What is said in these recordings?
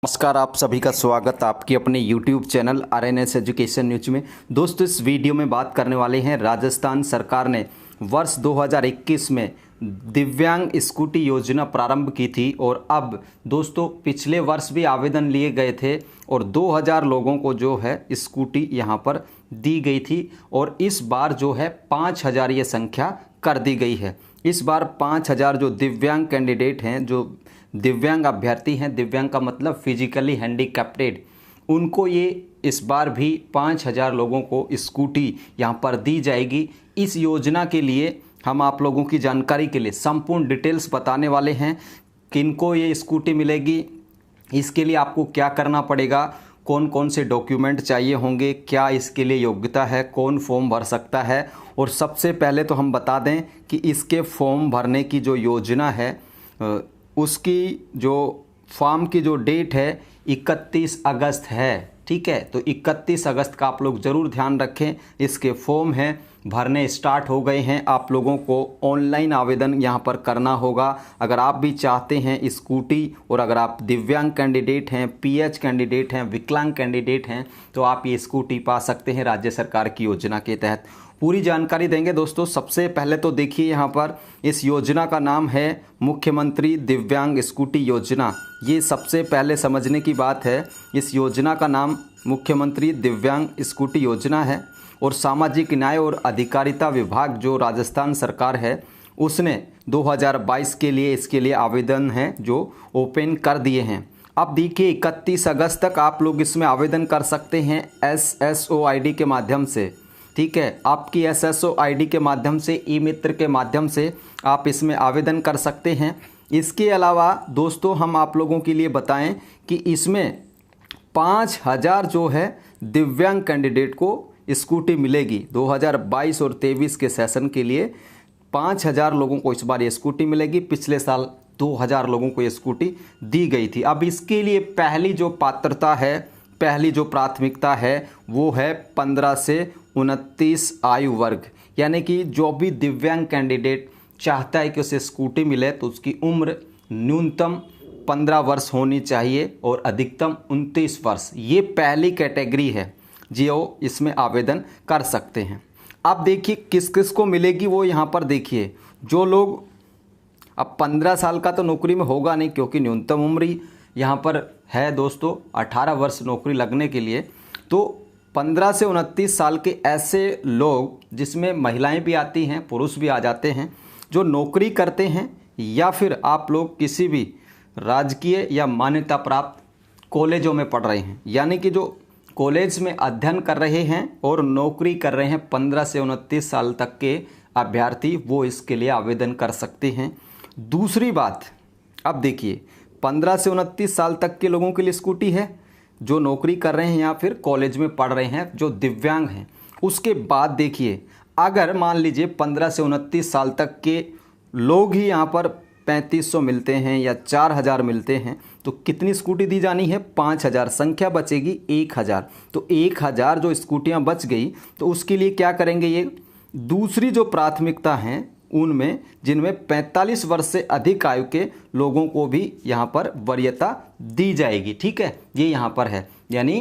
नमस्कार, आप सभी का स्वागत आपकी अपने YouTube channel RNS education news में। दोस्तों, इस वीडियो में बात करने वाले हैं राजस्थान सरकार ने वर्ष 2021 में दिव्यांग स्कूटी योजना प्रारंभ की थी और अब दोस्तों पिछले वर्ष भी आवेदन लिए गए थे और 2000 लोगों को जो है स्कूटी यहां पर दी गई थी और इस बार जो है 5000 ये संख्या कर दी गई है। इस बार 5000 जो दिव्यांग कैंडिडेट हैं, जो दिव्यांग अभ्यर्थी हैं, दिव्यांग का मतलब फिजिकली हैंडीकैप्टेड, उनको ये इस बार भी 5000 लोगों को स्कूटी यहाँ पर दी जाएगी। इस योजना के लिए हम आप लोगों की जानकारी के लिए संपूर्ण डिटेल्स बताने वाले हैं। किनको ये स्कूटी मिलेगी, इसके लिए आपको क्या करना पड़ेगा, कौन कौन से डॉक्यूमेंट चाहिए होंगे, क्या इसके लिए योग्यता है, कौन फॉर्म भर सकता है। और सबसे पहले तो हम बता दें कि इसके फॉर्म भरने की जो योजना है उसकी जो फॉर्म की जो डेट है 31 अगस्त है। ठीक है, तो 31 अगस्त का आप लोग ज़रूर ध्यान रखें। इसके फॉर्म हैं, भरने स्टार्ट हो गए हैं। आप लोगों को ऑनलाइन आवेदन यहाँ पर करना होगा। अगर आप भी चाहते हैं स्कूटी और अगर आप दिव्यांग कैंडिडेट हैं, पीएच कैंडिडेट हैं, विकलांग कैंडिडेट हैं, तो आप ये स्कूटी पा सकते हैं राज्य सरकार की योजना के तहत। पूरी जानकारी देंगे दोस्तों। सबसे पहले तो देखिए, यहाँ पर इस योजना का नाम है मुख्यमंत्री दिव्यांग स्कूटी योजना। ये सबसे पहले समझने की बात है। इस योजना का नाम मुख्यमंत्री दिव्यांग स्कूटी योजना है और सामाजिक न्याय और अधिकारिता विभाग जो राजस्थान सरकार है उसने 2022 के लिए इसके लिए आवेदन है जो ओपन कर दिए हैं। अब देखिए 31 अगस्त तक आप लोग इसमें आवेदन कर सकते हैं SSOID के माध्यम से। ठीक है, आपकी SSOID के माध्यम से, ई मित्र के माध्यम से आप इसमें आवेदन कर सकते हैं। इसके अलावा दोस्तों हम आप लोगों के लिए बताएं कि इसमें 5000 जो है दिव्यांग कैंडिडेट को स्कूटी मिलेगी। 2022 और 23 के सेशन के लिए 5000 लोगों को इस बार ये स्कूटी मिलेगी। पिछले साल 2000 लोगों को ये स्कूटी दी गई थी। अब इसके लिए पहली जो पात्रता है, पहली जो प्राथमिकता है वो है 15 से 29 आयु वर्ग, यानी कि जो भी दिव्यांग कैंडिडेट चाहता है कि उसे स्कूटी मिले तो उसकी उम्र न्यूनतम 15 वर्ष होनी चाहिए और अधिकतम 29 वर्ष। ये पहली कैटेगरी है जो इसमें आवेदन कर सकते हैं। अब देखिए किस किस को मिलेगी वो यहाँ पर देखिए। जो लोग, अब 15 साल का तो नौकरी में होगा नहीं क्योंकि न्यूनतम उम्र यहाँ पर है दोस्तों 18 वर्ष नौकरी लगने के लिए। तो 15 से 29 साल के ऐसे लोग, जिसमें महिलाएं भी आती हैं, पुरुष भी आ जाते हैं, जो नौकरी करते हैं या फिर आप लोग किसी भी राजकीय या मान्यता प्राप्त कॉलेजों में पढ़ रहे हैं, यानी कि जो कॉलेज में अध्ययन कर रहे हैं और नौकरी कर रहे हैं 15 से 29 साल तक के अभ्यर्थी, वो इसके लिए आवेदन कर सकते हैं। दूसरी बात, अब देखिए 15 से 29 साल तक के लोगों के लिए स्कूटी है जो नौकरी कर रहे हैं या फिर कॉलेज में पढ़ रहे हैं, जो दिव्यांग हैं। उसके बाद देखिए, अगर मान लीजिए 15 से 29 साल तक के लोग ही यहाँ पर 3500 मिलते हैं या 4000 मिलते हैं तो कितनी स्कूटी दी जानी है? 5000। संख्या बचेगी 1000। तो 1000 जो स्कूटियाँ बच गई तो उसके लिए क्या करेंगे, ये दूसरी जो प्राथमिकता हैं उनमें, जिनमें 45 वर्ष से अधिक आयु के लोगों को भी यहाँ पर वरीयता दी जाएगी। ठीक है, ये यहाँ पर है, यानी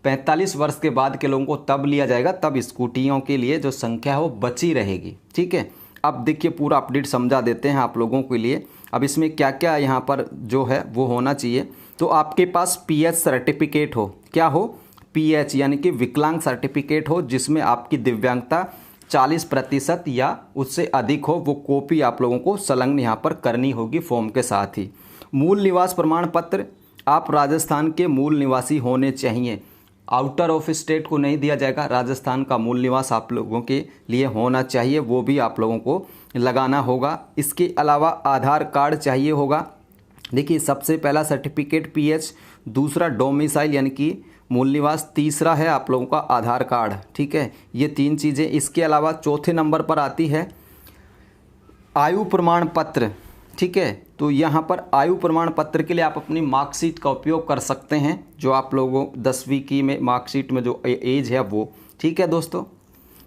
45 वर्ष के बाद के लोगों को तब लिया जाएगा, तब स्कूटियों के लिए जो संख्या है वो बची रहेगी। ठीक है, अब देखिए पूरा अपडेट समझा देते हैं आप लोगों के लिए। अब इसमें क्या क्या यहाँ पर जो है वो होना चाहिए। तो आपके पास PH सर्टिफिकेट हो, क्या हो? PH यानी कि विकलांग सर्टिफिकेट हो, जिसमें आपकी दिव्यांगता 40% या उससे अधिक हो, वो कॉपी आप लोगों को संलग्न यहाँ पर करनी होगी फॉर्म के साथ ही। मूल निवास प्रमाण पत्र, आप राजस्थान के मूल निवासी होने चाहिए। आउटर ऑफ स्टेट को नहीं दिया जाएगा, राजस्थान का मूल निवास आप लोगों के लिए होना चाहिए, वो भी आप लोगों को लगाना होगा। इसके अलावा आधार कार्ड चाहिए होगा। देखिए सबसे पहला सर्टिफिकेट PH, दूसरा डोमिसाइल यानी कि मूल निवास, तीसरा है आप लोगों का आधार कार्ड। ठीक है, ये 3 चीज़ें। इसके अलावा चौथे नंबर पर आती है आयु प्रमाण पत्र। ठीक है, तो यहाँ पर आयु प्रमाण पत्र के लिए आप अपनी मार्कशीट का उपयोग कर सकते हैं, जो आप लोगों 10वीं की में मार्कशीट में जो एज है वो। ठीक है दोस्तों,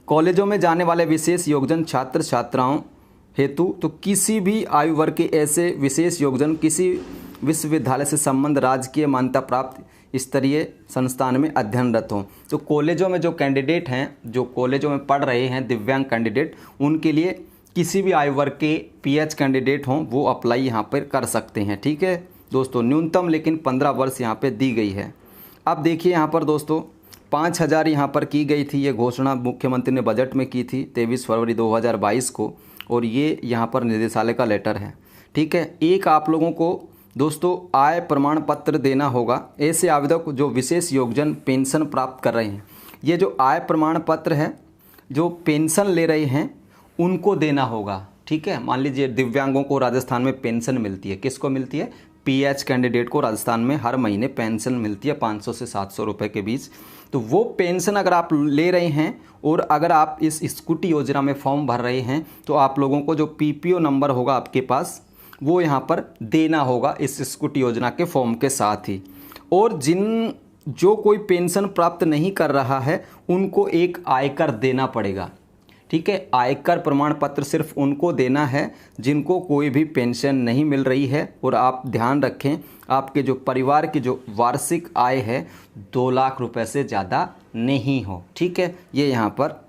कॉलेजों में जाने वाले विशेष योगदान छात्र छात्राओं हेतु तो किसी भी आयु वर्ग के ऐसे विशेष योगदान किसी विश्वविद्यालय से संबंध राजकीय मान्यता प्राप्त स्तरीय संस्थान में अध्ययनरत हों। तो कॉलेजों में जो कैंडिडेट हैं, जो कॉलेजों में पढ़ रहे हैं दिव्यांग कैंडिडेट, उनके लिए किसी भी आयु वर्ग के पीएच कैंडिडेट हों वो अप्लाई यहाँ पर कर सकते हैं। ठीक है दोस्तों, न्यूनतम लेकिन 15 वर्ष यहाँ पे दी गई है। अब देखिए यहाँ पर दोस्तों 5,000 यहाँ पर की गई थी, ये घोषणा मुख्यमंत्री ने बजट में की थी 23 फरवरी 2022 को, और ये यहाँ पर निदेशालय का लेटर है। ठीक है, एक आप लोगों को दोस्तों आय प्रमाण पत्र देना होगा। ऐसे आवेदक जो विशेष योगदान पेंशन प्राप्त कर रहे हैं, ये जो आय प्रमाण पत्र है जो पेंशन ले रहे हैं उनको देना होगा। ठीक है, मान लीजिए दिव्यांगों को राजस्थान में पेंशन मिलती है, किसको मिलती है? पीएच कैंडिडेट को राजस्थान में हर महीने पेंशन मिलती है 500 से 700 रुपये के बीच। तो वो पेंशन अगर आप ले रहे हैं और अगर आप इस स्कूटी योजना में फॉर्म भर रहे हैं तो आप लोगों को जो पीपीओ नंबर होगा आपके पास वो यहाँ पर देना होगा इस स्कूटी योजना के फॉर्म के साथ ही। और जो कोई पेंशन प्राप्त नहीं कर रहा है उनको एक आयकर देना पड़ेगा। ठीक है, आयकर प्रमाण पत्र सिर्फ उनको देना है जिनको कोई भी पेंशन नहीं मिल रही है। और आप ध्यान रखें आपके जो परिवार की जो वार्षिक आय है 2 लाख रुपए से ज़्यादा नहीं हो। ठीक है, ये यहाँ पर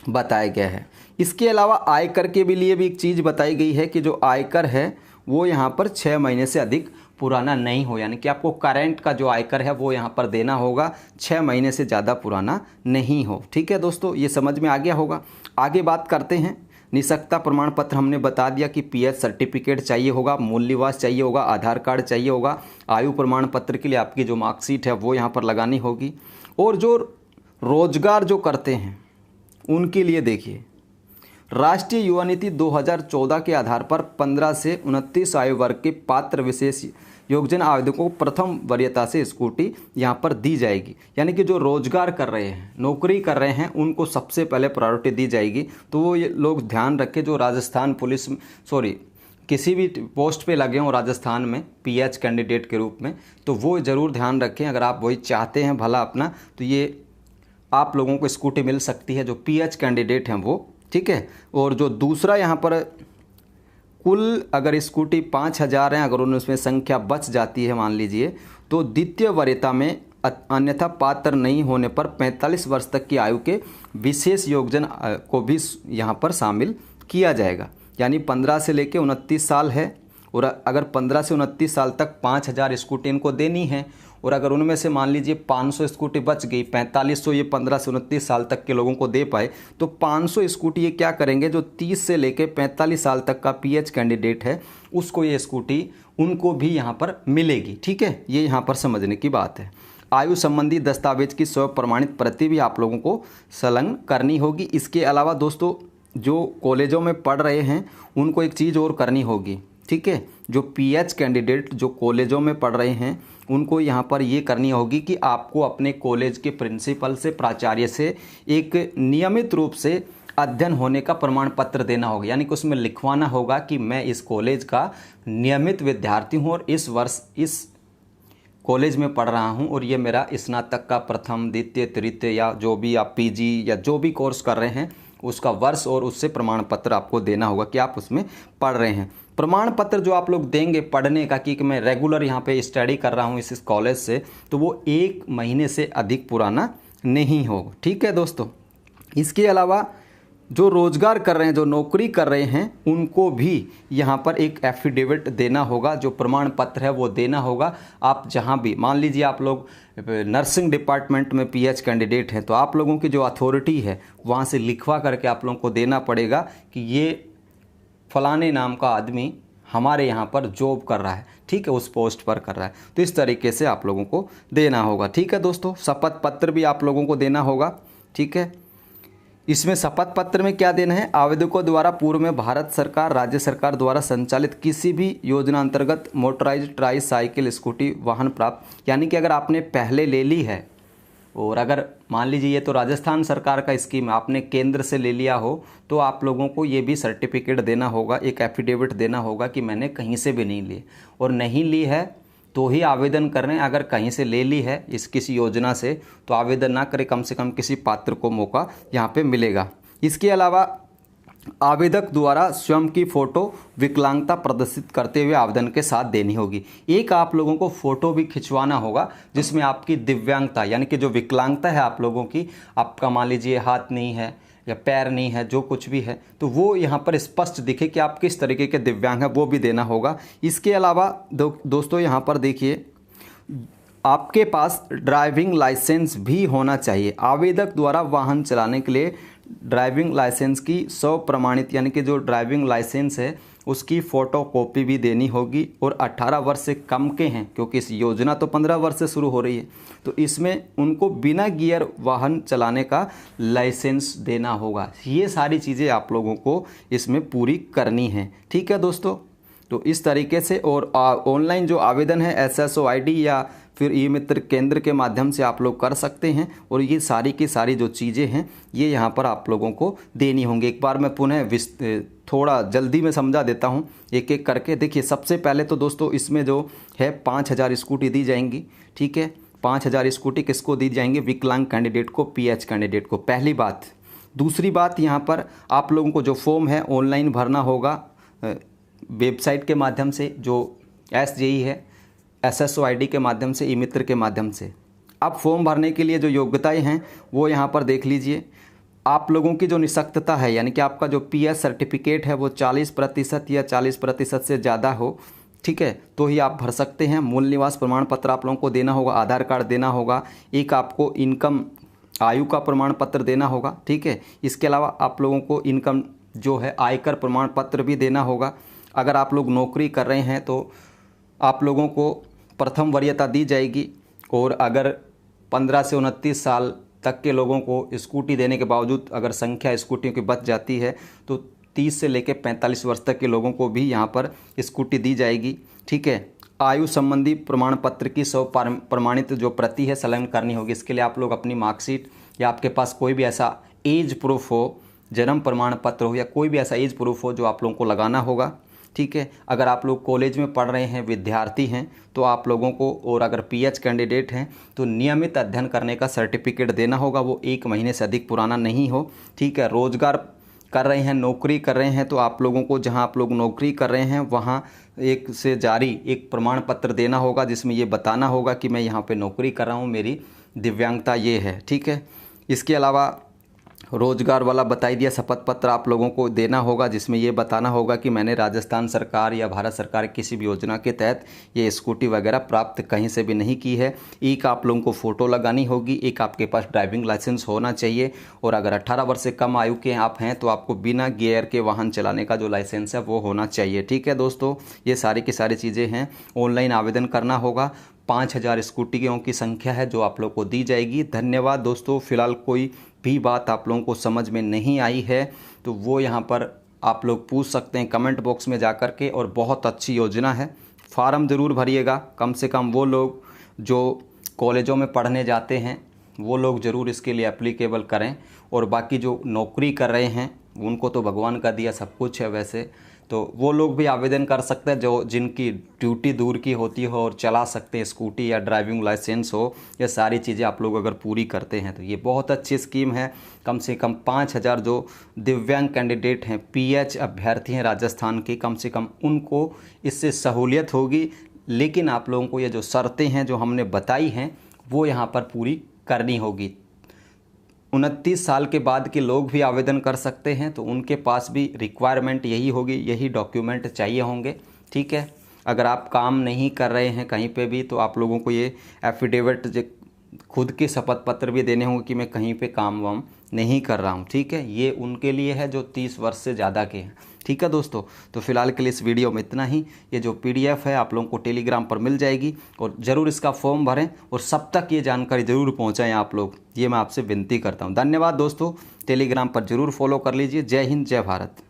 बताया गया है। इसके अलावा आयकर के भी लिए भी एक चीज़ बताई गई है कि जो आयकर है वो यहाँ पर 6 महीने से अधिक पुराना नहीं हो, यानी कि आपको करंट का जो आयकर है वो यहाँ पर देना होगा, 6 महीने से ज़्यादा पुराना नहीं हो। ठीक है दोस्तों, ये समझ में आ गया होगा। आगे बात करते हैं। निःशक्तता प्रमाण पत्र हमने बता दिया कि पीएच सर्टिफिकेट चाहिए होगा, मूल निवास चाहिए होगा, आधार कार्ड चाहिए होगा। आयु प्रमाण पत्र के लिए आपकी जो मार्कशीट है वो यहाँ पर लगानी होगी। और जो रोजगार जो करते हैं उनके लिए देखिए, राष्ट्रीय युवा नीति 2014 के आधार पर 15 से 29 आयु वर्ग के पात्र विशेष योगदान आवेदकों को प्रथम वरीयता से स्कूटी यहाँ पर दी जाएगी। यानी कि जो रोजगार कर रहे हैं, नौकरी कर रहे हैं, उनको सबसे पहले प्रायोरिटी दी जाएगी। तो वो ये लोग ध्यान रखें जो राजस्थान पुलिस किसी भी पोस्ट पे लगे हों राजस्थान में पीएच कैंडिडेट के रूप में, तो वो ज़रूर ध्यान रखें। अगर आप वही चाहते हैं भला अपना, तो ये आप लोगों को स्कूटी मिल सकती है जो पीएच कैंडिडेट हैं वो। ठीक है, और जो दूसरा यहाँ पर कुल अगर स्कूटी 5,000 हैं, अगर उसमें संख्या बच जाती है मान लीजिए, तो द्वितीय वरीयता में अन्यथा पात्र नहीं होने पर 45 वर्ष तक की आयु के विशेष योगदान को भी यहाँ पर शामिल किया जाएगा। यानी 15 से लेकर 29 साल है, और अगर 15 से 29 साल तक 5,000 स्कूटी इनको देनी है, और अगर उनमें से मान लीजिए 500 स्कूटी बच गई, 4500 ये 15 से 29 साल तक के लोगों को दे पाए, तो 500 स्कूटी ये क्या करेंगे, जो 30 से लेकर 45 साल तक का पीएच कैंडिडेट है उसको ये स्कूटी उनको भी यहाँ पर मिलेगी। ठीक है, ये यहाँ पर समझने की बात है। आयु संबंधी दस्तावेज की स्व प्रमाणित प्रति भी आप लोगों को संलग्न करनी होगी। इसके अलावा दोस्तों जो कॉलेजों में पढ़ रहे हैं उनको एक चीज़ और करनी होगी। ठीक है, जो पीएच कैंडिडेट जो कॉलेजों में पढ़ रहे हैं उनको यहाँ पर ये करनी होगी कि आपको अपने कॉलेज के प्रिंसिपल से, प्राचार्य से एक नियमित रूप से अध्ययन होने का प्रमाण पत्र देना होगा। यानी कि उसमें लिखवाना होगा कि मैं इस कॉलेज का नियमित विद्यार्थी हूँ और इस वर्ष इस कॉलेज में पढ़ रहा हूँ, और ये मेरा स्नातक का प्रथम, द्वितीय, तृतीय या जो भी आप पीजी या जो भी कोर्स कर रहे हैं उसका वर्ष और उससे प्रमाण पत्र आपको देना होगा कि आप उसमें पढ़ रहे हैं। प्रमाण पत्र जो आप लोग देंगे पढ़ने का कि मैं रेगुलर यहाँ पे स्टडी कर रहा हूँ इस कॉलेज से, तो वो 1 महीने से अधिक पुराना नहीं होगा। ठीक है दोस्तों, इसके अलावा जो रोजगार कर रहे हैं, जो नौकरी कर रहे हैं, उनको भी यहाँ पर एक एफिडेविट देना होगा, जो प्रमाण पत्र है वो देना होगा। आप जहाँ भी मान लीजिए आप लोग नर्सिंग डिपार्टमेंट में पीएच कैंडिडेट हैं, तो आप लोगों की जो अथॉरिटी है वहाँ से लिखवा करके आप लोगों को देना पड़ेगा कि ये फलाने नाम का आदमी हमारे यहाँ पर जॉब कर रहा है। ठीक है, उस पोस्ट पर कर रहा है। तो इस तरीके से आप लोगों को देना होगा। ठीक है दोस्तों, शपथ पत्र भी आप लोगों को देना होगा। ठीक है, इसमें शपथ पत्र में क्या देना है, आवेदकों द्वारा पूर्व में भारत सरकार, राज्य सरकार द्वारा संचालित किसी भी योजना अंतर्गत मोटराइज्ड ट्राई साइकिल स्कूटी वाहन प्राप्त, यानी कि अगर आपने पहले ले ली है और अगर मान लीजिए ये तो राजस्थान सरकार का स्कीम है, आपने केंद्र से ले लिया हो, तो आप लोगों को ये भी सर्टिफिकेट देना होगा, एक एफिडेविट देना होगा कि मैंने कहीं से भी नहीं ली, और नहीं ली है तो ही आवेदन कर रहे हैं। अगर कहीं से ले ली है इस किसी योजना से तो आवेदन ना करें, कम से कम किसी पात्र को मौका यहाँ पे मिलेगा। इसके अलावा आवेदक द्वारा स्वयं की फ़ोटो विकलांगता प्रदर्शित करते हुए आवेदन के साथ देनी होगी। एक आप लोगों को फ़ोटो भी खिंचवाना होगा जिसमें आपकी दिव्यांगता यानी कि जो विकलांगता है आप लोगों की, आपका मान लीजिए हाथ नहीं है या पैर नहीं है, जो कुछ भी है, तो वो यहाँ पर स्पष्ट दिखे कि आप किस तरीके के दिव्यांग हैं, वो भी देना होगा। इसके अलावा दोस्तों यहाँ पर देखिए, आपके पास ड्राइविंग लाइसेंस भी होना चाहिए। आवेदक द्वारा वाहन चलाने के लिए ड्राइविंग लाइसेंस की 100 प्रमाणित यानी कि जो ड्राइविंग लाइसेंस है उसकी फ़ोटो कॉपी भी देनी होगी। और 18 वर्ष से कम के हैं, क्योंकि इस योजना तो 15 वर्ष से शुरू हो रही है, तो इसमें उनको बिना गियर वाहन चलाने का लाइसेंस देना होगा। ये सारी चीज़ें आप लोगों को इसमें पूरी करनी है। ठीक है दोस्तों, तो इस तरीके से और ऑनलाइन जो आवेदन है SSO ID या फिर ई मित्र केंद्र के माध्यम से आप लोग कर सकते हैं। और ये सारी की सारी जो चीज़ें हैं ये यहाँ पर आप लोगों को देनी होंगी। एक बार मैं पुनः थोड़ा जल्दी में समझा देता हूँ एक एक करके। देखिए, सबसे पहले तो दोस्तों इसमें जो है 5000 स्कूटी दी जाएंगी। ठीक है, 5000 स्कूटी किसको दी जाएंगी? विकलांग कैंडिडेट को, PH कैंडिडेट को, पहली बात। दूसरी बात, यहाँ पर आप लोगों को जो फॉर्म है ऑनलाइन भरना होगा वेबसाइट के माध्यम से, जो SJE है, SSO ID के माध्यम से, ई मित्र के माध्यम से। अब फॉर्म भरने के लिए जो योग्यताएं हैं वो यहाँ पर देख लीजिए। आप लोगों की जो निःशक्तता है यानी कि आपका जो PS सर्टिफिकेट है वो 40% या 40% से ज़्यादा हो, ठीक है, तो ही आप भर सकते हैं। मूल निवास प्रमाण पत्र आप लोगों को देना होगा, आधार कार्ड देना होगा, एक आपको इनकम आयु का प्रमाण पत्र देना होगा। ठीक है, इसके अलावा आप लोगों को इनकम जो है आयकर प्रमाण पत्र भी देना होगा। अगर आप लोग नौकरी कर रहे हैं तो आप लोगों को प्रथम वरीयता दी जाएगी। और अगर 15 से 29 साल तक के लोगों को स्कूटी देने के बावजूद अगर संख्या स्कूटियों की बच जाती है तो 30 से लेकर 45 वर्ष तक के लोगों को भी यहाँ पर स्कूटी दी जाएगी। ठीक है, आयु संबंधी प्रमाण पत्र की 100 प्रमाणित जो प्रति है संलग्न करनी होगी। इसके लिए आप लोग अपनी मार्कशीट या आपके पास कोई भी ऐसा एज प्रूफ हो, जन्म प्रमाण पत्र हो या कोई भी ऐसा एज प्रूफ हो जो आप लोगों को लगाना होगा। ठीक है, अगर आप लोग कॉलेज में पढ़ रहे हैं, विद्यार्थी हैं, तो आप लोगों को, और अगर PH कैंडिडेट हैं तो नियमित अध्ययन करने का सर्टिफिकेट देना होगा, वो 1 महीने से अधिक पुराना नहीं हो। ठीक है, रोजगार कर रहे हैं, नौकरी कर रहे हैं, तो आप लोगों को जहां आप लोग नौकरी कर रहे हैं वहां एक से जारी एक प्रमाण पत्र देना होगा जिसमें ये बताना होगा कि मैं यहाँ पे नौकरी कर रहा हूँ, मेरी दिव्यांगता ये है। ठीक है, इसके अलावा रोजगार वाला बता दिया, शपथ पत्र आप लोगों को देना होगा जिसमें ये बताना होगा कि मैंने राजस्थान सरकार या भारत सरकार की किसी भी योजना के तहत ये स्कूटी वगैरह प्राप्त कहीं से भी नहीं की है। एक आप लोगों को फ़ोटो लगानी होगी, एक आपके पास ड्राइविंग लाइसेंस होना चाहिए, और अगर 18 वर्ष से कम आयु के आप हैं तो आपको बिना गियर के वाहन चलाने का जो लाइसेंस है वो होना चाहिए। ठीक है दोस्तों, ये सारी की सारी चीज़ें हैं। ऑनलाइन आवेदन करना होगा। 5000 स्कूटियों की संख्या है जो आप लोग को दी जाएगी। धन्यवाद दोस्तों। फिलहाल कोई भी बात आप लोगों को समझ में नहीं आई है तो वो यहाँ पर आप लोग पूछ सकते हैं कमेंट बॉक्स में जा कर के। और बहुत अच्छी योजना है, फार्म ज़रूर भरिएगा। कम से कम वो लोग जो कॉलेजों में पढ़ने जाते हैं वो लोग ज़रूर इसके लिए एप्लीकेबल करें। और बाकी जो नौकरी कर रहे हैं उनको तो भगवान का दिया सब कुछ है वैसे, तो वो लोग भी आवेदन कर सकते हैं जो जिनकी ड्यूटी दूर की होती हो और चला सकते हैं स्कूटी या ड्राइविंग लाइसेंस हो। ये सारी चीज़ें आप लोग अगर पूरी करते हैं तो ये बहुत अच्छी स्कीम है। कम से कम 5000 जो दिव्यांग कैंडिडेट हैं, PH अभ्यर्थी हैं राजस्थान के, कम से कम उनको इससे सहूलियत होगी। लेकिन आप लोगों को ये जो शर्तें हैं जो हमने बताई हैं वो यहाँ पर पूरी करनी होगी। 29 साल के बाद के लोग भी आवेदन कर सकते हैं, तो उनके पास भी रिक्वायरमेंट यही होगी, यही डॉक्यूमेंट चाहिए होंगे। ठीक है, अगर आप काम नहीं कर रहे हैं कहीं पे भी तो आप लोगों को ये एफिडेविट खुद के शपथ पत्र भी देने होंगे कि मैं कहीं पे काम वाम नहीं कर रहा हूँ। ठीक है, ये उनके लिए है जो 30 वर्ष से ज़्यादा के हैं। ठीक है दोस्तों, तो फिलहाल के लिए इस वीडियो में इतना ही। ये जो PDF है आप लोगों को टेलीग्राम पर मिल जाएगी और ज़रूर इसका फॉर्म भरें और सब तक ये जानकारी ज़रूर पहुँचाएँ आप लोग, ये मैं आपसे विनती करता हूँ। धन्यवाद दोस्तों, टेलीग्राम पर ज़रूर फॉलो कर लीजिए। जय हिंद, जय भारत।